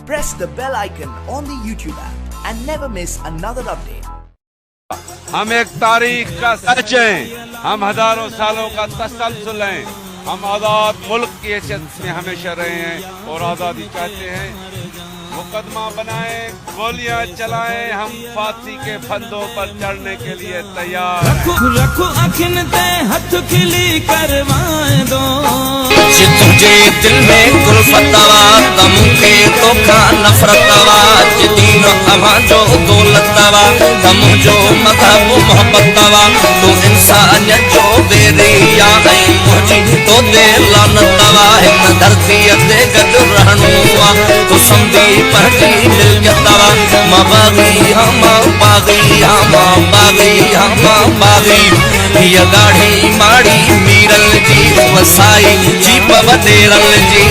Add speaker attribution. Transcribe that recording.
Speaker 1: Press the bell icon on the YouTube app and never miss another update.
Speaker 2: हम एक तारीख का सच हैं, हम हजारों सालों का तसलसल हैं, हम आज़ाद मुल्क की हैसियत में हमेशा रहे हैं और आज़ादी चाहते हैं। मुकदमा बनाएं, गोलियां चलाएं, हम फांसी के फंदों पर चढ़ने के लिए तैयार हैं।
Speaker 3: रखो अखिन ते हथ खिली करवाए दो,
Speaker 4: तुझे दिल में गुलफतवा तम के तोखा नफरतवा दीन अमा जो दौलतवा तम जो मजहब मोहब्बतवा तू इंसान जो बेरिया है मुझी तो दे लानतवा इन धरती ते गड रहणुआ तो संदी पहली मिलतवा मबागी हम बागी हम बागी हम बागी ये गाड़ी माड़ी मीरल जी वसाई जीप वडेरल जी